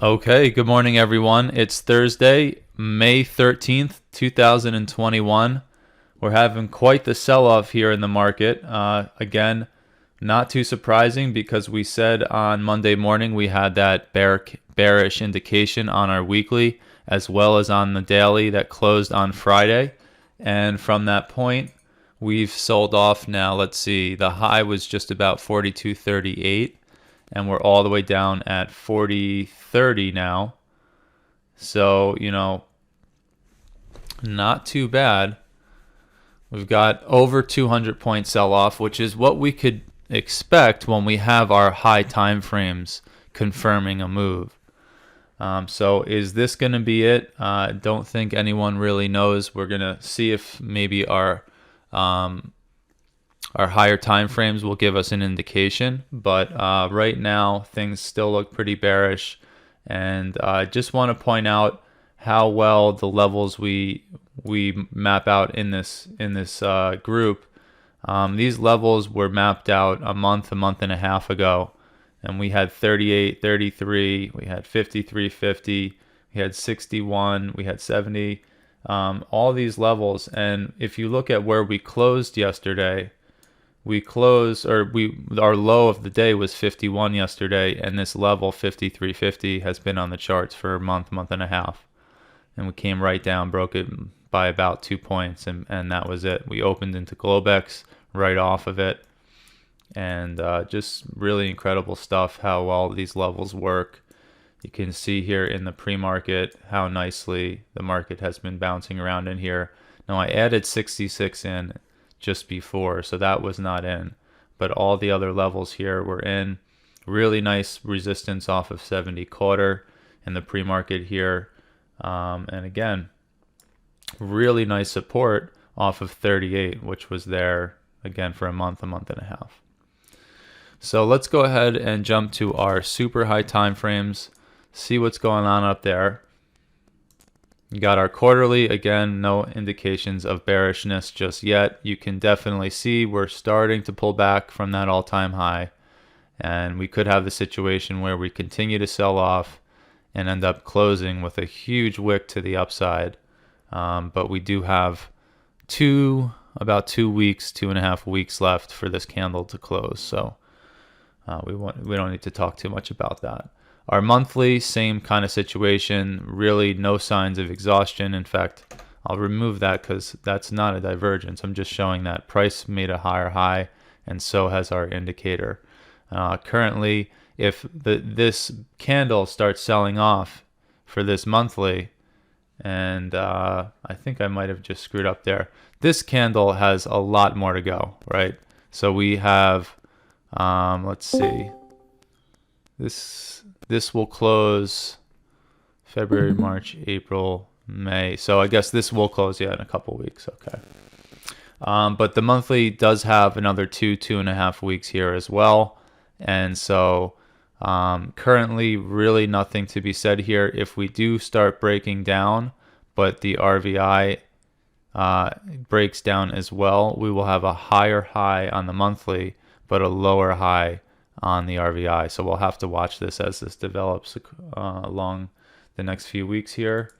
Okay, good morning, everyone. It's Thursday, May 13th, 2021. We're having quite the sell off here in the market. Again, not too surprising because we said on Monday morning we had that bearish indication on our weekly as well as on the daily that closed on Friday. And from that point, we've sold off now. Let's see, the high was just about 42.38 and we're all the way down at 40.30 now. So, not too bad. We've got over 200 point sell off, which is what we could expect when we have our high time frames confirming a move. So is this going to be it? I don't think anyone really knows. We're going to see if maybe our higher time frames will give us an indication, but right now things still look pretty bearish. And I just want to point out how well the levels we map out in this group. These levels were mapped out a month and a half ago, and we had 38, 33, we had 53.50, we had 61, we had 70, all these levels. And if you look at where we closed yesterday, our low of the day was 51 yesterday, and this level 53.50 has been on the charts for a month and a half. And we came right down, broke it by about 2 points, and that was it. We opened into Globex right off of it, and just really incredible stuff how well these levels work. You can see here in the pre-market how nicely the market has been bouncing around in here. Now I added 66 in just before, so that was not in, but all the other levels here were in. Really nice resistance off of 70 quarter in the pre-market here, and again, really nice support off of 38, which was there again for a month and a half. So let's go ahead and jump to our super high time frames, see what's going on up there. You got our quarterly, again, no indications of bearishness just yet. You can definitely see we're starting to pull back from that all-time high, and we could have the situation where we continue to sell off and end up closing with a huge wick to the upside. But we do have about 2 weeks, 2.5 weeks left for this candle to close, so we don't need to talk too much about that. Our monthly, same kind of situation, really no signs of exhaustion. In fact, I'll remove that because that's not a divergence. I'm just showing that price made a higher high, and so has our indicator. Currently, if this candle starts selling off for this monthly, and I think I might have just screwed up there. This candle has a lot more to go, right? So we have, let's see, this will close February, March, April, May. So I guess this will close, in a couple weeks. Okay. But the monthly does have another 2.5 weeks here as well. And so currently really nothing to be said here. If we do start breaking down, but the RVI breaks down as well, we will have a higher high on the monthly, but a lower high on the RVI. So we'll have to watch this as this develops along the next few weeks here.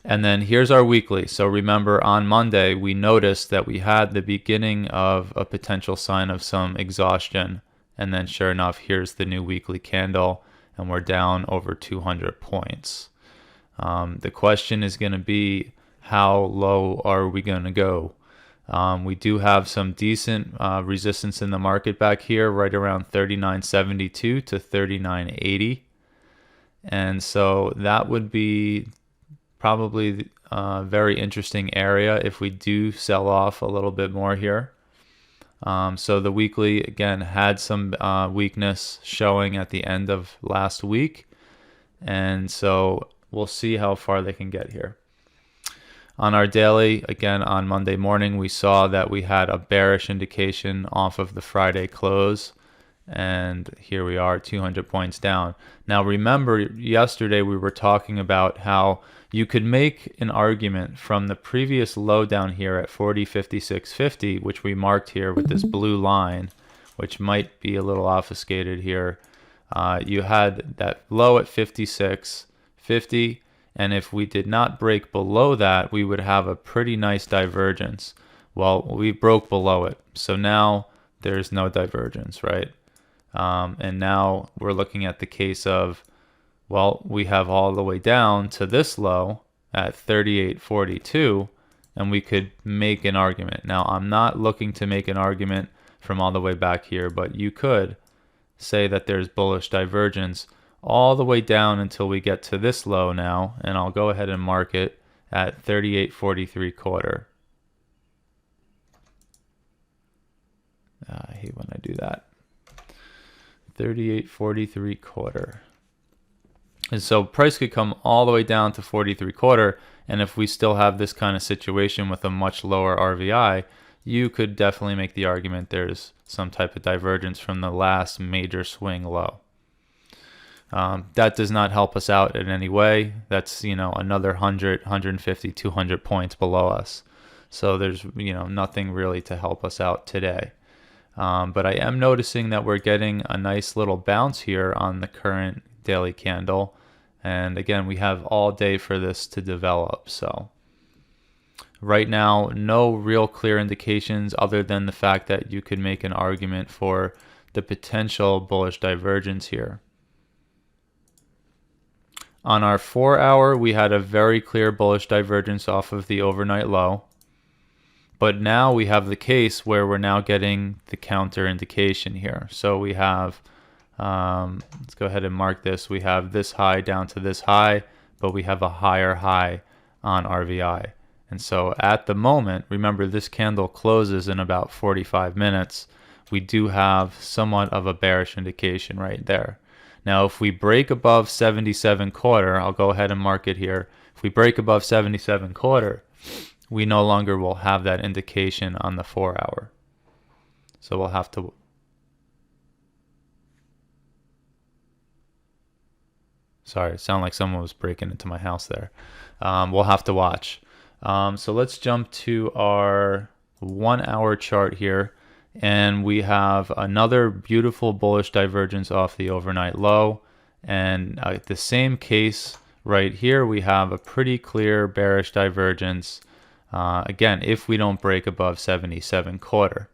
And then here's our weekly. So remember, on Monday we noticed that we had the beginning of a potential sign of some exhaustion, and then sure enough, here's the new weekly candle, and we're down over 200 points. The question is going to be, how low are we going to go? We do have some decent resistance in the market back here, right around 39.72 to 39.80. And so that would be probably a very interesting area if we do sell off a little bit more here. So the weekly, again, had some weakness showing at the end of last week. And so we'll see how far they can get here. On our daily, again, on Monday morning, we saw that we had a bearish indication off of the Friday close. And here we are, 200 points down. Now, remember, yesterday we were talking about how you could make an argument from the previous low down here at 40.56.50, which we marked here with this blue line, which might be a little obfuscated here. You had that low at 56.50, and if we did not break below that, we would have a pretty nice divergence. Well, we broke below it, so now there's no divergence, right? And now we're looking at the case of, well, we have all the way down to this low at 38.42, and we could make an argument. Now, I'm not looking to make an argument from all the way back here, but you could say that there's bullish divergence all the way down until we get to this low now, and I'll go ahead and mark it at 38.43. I hate when I do that. 38.43. And so price could come all the way down to 43.25, and if we still have this kind of situation with a much lower RVI, you could definitely make the argument there's some type of divergence from the last major swing low. That does not help us out in any way. That's, another 100, 150, 200 points below us. So there's, nothing really to help us out today. But I am noticing that we're getting a nice little bounce here on the current daily candle. And again, we have all day for this to develop. So right now, no real clear indications other than the fact that you could make an argument for the potential bullish divergence here. On our 4-hour, we had a very clear bullish divergence off of the overnight low. But now we have the case where we're now getting the counter indication here. So we have, let's go ahead and mark this. We have this high down to this high, but we have a higher high on RVI. And so at the moment, remember this candle closes in about 45 minutes. We do have somewhat of a bearish indication right there. Now, if we break above 77.25, I'll go ahead and mark it here. If we break above 77.25, we no longer will have that indication on the 4-hour. So we'll have to... Sorry, it sounded like someone was breaking into my house there. We'll have to watch. So let's jump to our 1-hour chart here. And we have another beautiful bullish divergence off the overnight low. And the same case right here, we have a pretty clear bearish divergence. Again, if we don't break above 77.25.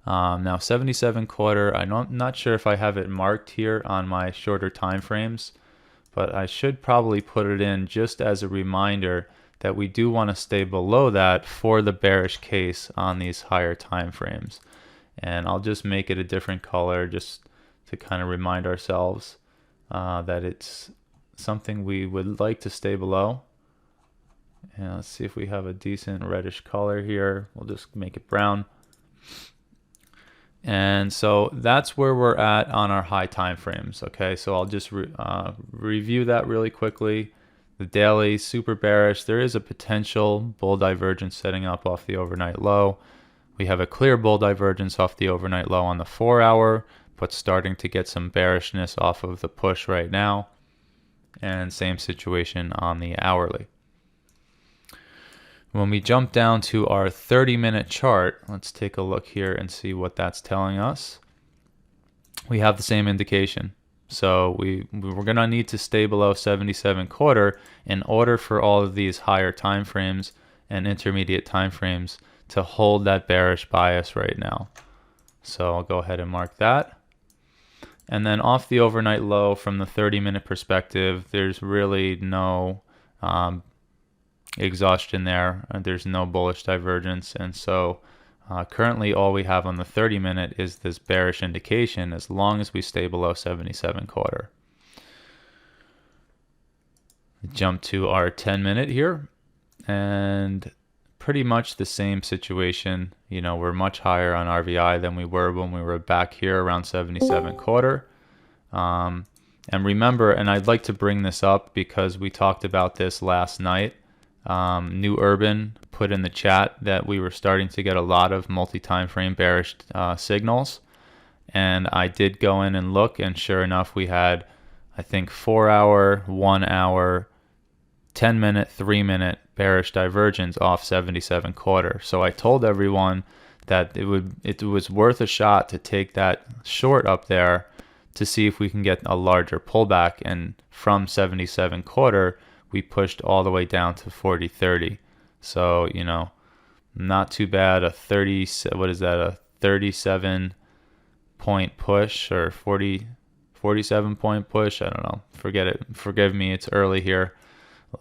Now 77.25, I'm not sure if I have it marked here on my shorter time frames, but I should probably put it in just as a reminder that we do want to stay below that for the bearish case on these higher time frames. And I'll just make it a different color just to kind of remind ourselves that it's something we would like to stay below. And let's see if we have a decent reddish color here. We'll just make it brown. And so that's where we're at on our high time frames. Okay, so I'll just review that really quickly. The daily, super bearish. There is a potential bull divergence setting up off the overnight low. We have a clear bull divergence off the overnight low on the 4-hour, but starting to get some bearishness off of the push right now. And same situation on the hourly. When we jump down to our 30-minute chart, let's take a look here and see what that's telling us. We have the same indication. So we're going to need to stay below 77.25 in order for all of these higher time frames and intermediate time frames to hold that bearish bias right now. So I'll go ahead and mark that. And then off the overnight low from the 30-minute perspective, there's really no exhaustion there. There's no bullish divergence. And so currently all we have on the 30-minute is this bearish indication as long as we stay below 77.25. Jump to our 10-minute here. And pretty much the same situation. We're much higher on RVI than we were when we were back here around 77.25. And remember, and I'd like to bring this up because we talked about this last night. New Urban put in the chat that we were starting to get a lot of multi-time frame bearish signals. And I did go in and look, and sure enough, we had, I think, 4-hour, 1-hour, 10-minute, 3-minute bearish divergence off 77.25. So I told everyone that it was worth a shot to take that short up there to see if we can get a larger pullback. And from 77.25, we pushed all the way down to 40.30. So, you know, not too bad. A 30, what is that? A 37 point push or 47 point push. I don't know. Forget it. Forgive me. It's early here.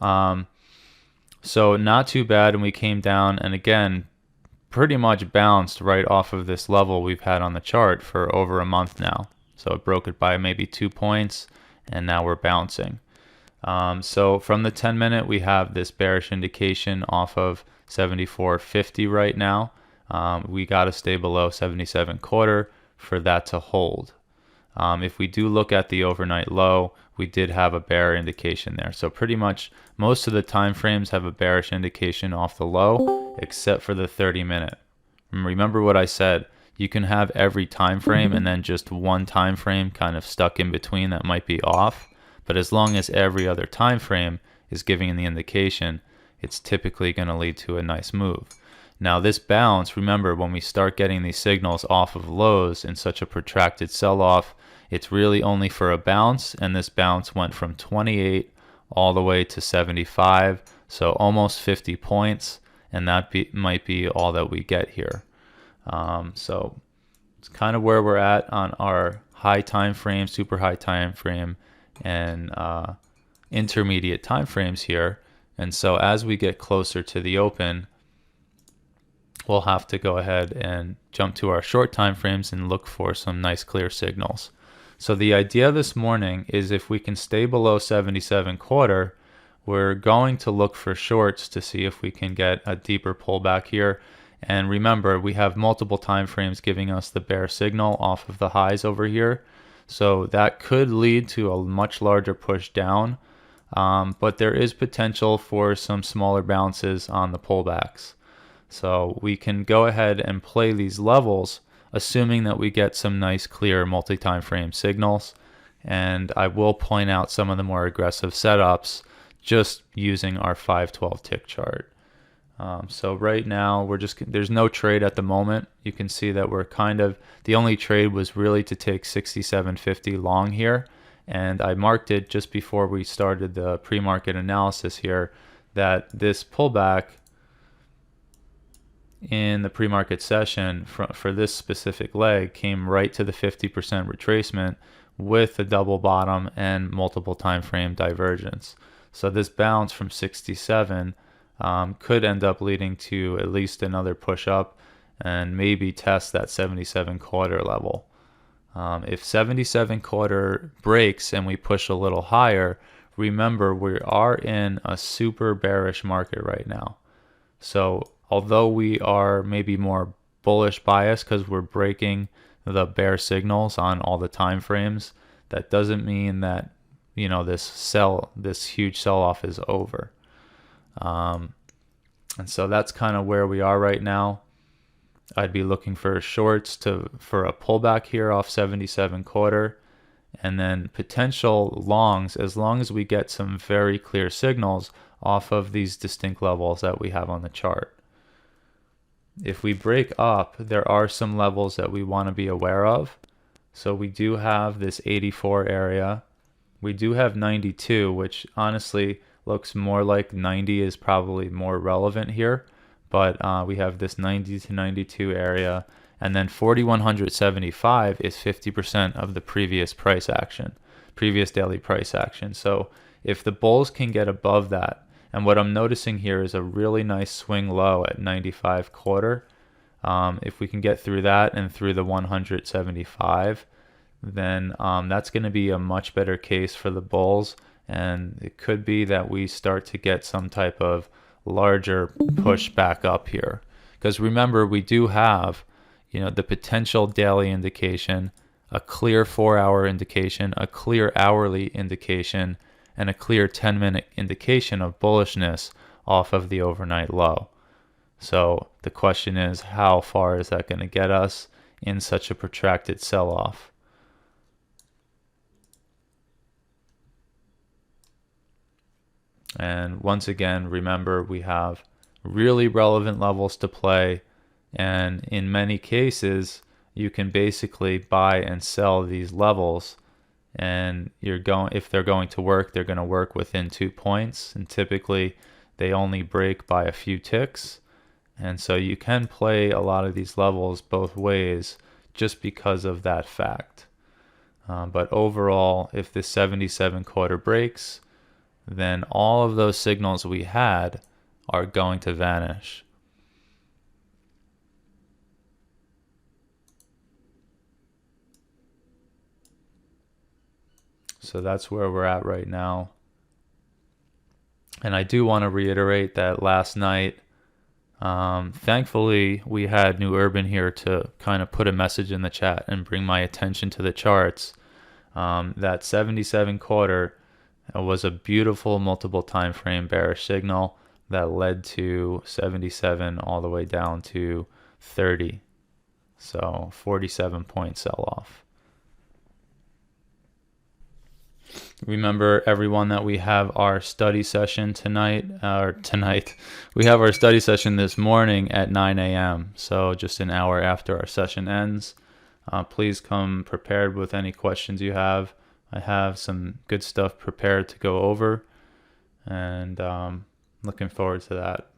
So not too bad. And we came down and again, pretty much bounced right off of this level we've had on the chart for over a month now. So it broke it by maybe 2 points and now we're bouncing. So from the 10-minute, we have this bearish indication off of 74.50 right now. We got to stay below 77.25 for that to hold. If we do look at the overnight low, we did have a bear indication there. So pretty much most of the time frames have a bearish indication off the low, except for the 30-minute. Remember what I said, you can have every time frame and then just one time frame kind of stuck in between that might be off. But as long as every other time frame is giving the indication, it's typically going to lead to a nice move. Now this bounce, remember when we start getting these signals off of lows in such a protracted sell-off, it's really only for a bounce, and this bounce went from 28 all the way to 75, so almost 50 points, and that might be all that we get here. So it's kind of where we're at on our high time frame, super high time frame, and intermediate time frames here. And so as we get closer to the open, we'll have to go ahead and jump to our short time frames and look for some nice clear signals. So the idea this morning is if we can stay below 77.25, we're going to look for shorts to see if we can get a deeper pullback here. And remember, we have multiple time frames giving us the bear signal off of the highs over here. So that could lead to a much larger push down, but there is potential for some smaller bounces on the pullbacks. So we can go ahead and play these levels, assuming that we get some nice clear multi-time frame signals. And I will point out some of the more aggressive setups just using our 512 tick chart. So right now there's no trade at the moment. You can see that we're kind of, the only trade was really to take 67.50 long here. And I marked it just before we started the pre-market analysis here that this pullback in the pre-market session for this specific leg came right to the 50% retracement with a double bottom and multiple time frame divergence. So this bounce from 67 could end up leading to at least another push up and maybe test that 77.25 level. If 77.25 breaks and we push a little higher, remember we are in a super bearish market right now. So although we are maybe more bullish bias because we're breaking the bear signals on all the time frames, that doesn't mean that, you know, this huge sell-off is over. And so that's kind of where we are right now. I'd be looking for shorts for a pullback here off 77.25, and then potential longs as long as we get some very clear signals off of these distinct levels that we have on the chart. If we break up, there are some levels that we want to be aware of. So we do have this 84 area. We do have 92, which honestly looks more like 90 is probably more relevant here. But we have this 90 to 92 area. And then 4,175 is 50% of the previous price action, previous daily price action. So if the bulls can get above that, and what I'm noticing here is a really nice swing low at 95.25. If we can get through that and through the 175, then that's going to be a much better case for the bulls. And it could be that we start to get some type of larger push back up here. Because remember, we do have, you know, the potential daily indication, a clear 4-hour indication, a clear hourly indication, and a clear 10-minute indication of bullishness off of the overnight low. So the question is, how far is that going to get us in such a protracted sell-off? And once again, remember, we have really relevant levels to play, and in many cases you can basically buy and sell these levels and if they're going to work, they're going to work within 2 points, and typically they only break by a few ticks. And so you can play a lot of these levels both ways just because of that fact. But overall, if this 77 quarter breaks, then all of those signals we had are going to vanish. So that's where we're at right now. And I do want to reiterate that last night, thankfully, we had New Urban here to kind of put a message in the chat and bring my attention to the charts. That 77 quarter was a beautiful multiple time frame bearish signal that led to 77 all the way down to 30. So 47 point sell off. Remember, everyone, that we have our study session tonight. We have our study session this morning at 9 a.m. So just an hour after our session ends. Please come prepared with any questions you have. I have some good stuff prepared to go over, and looking forward to that.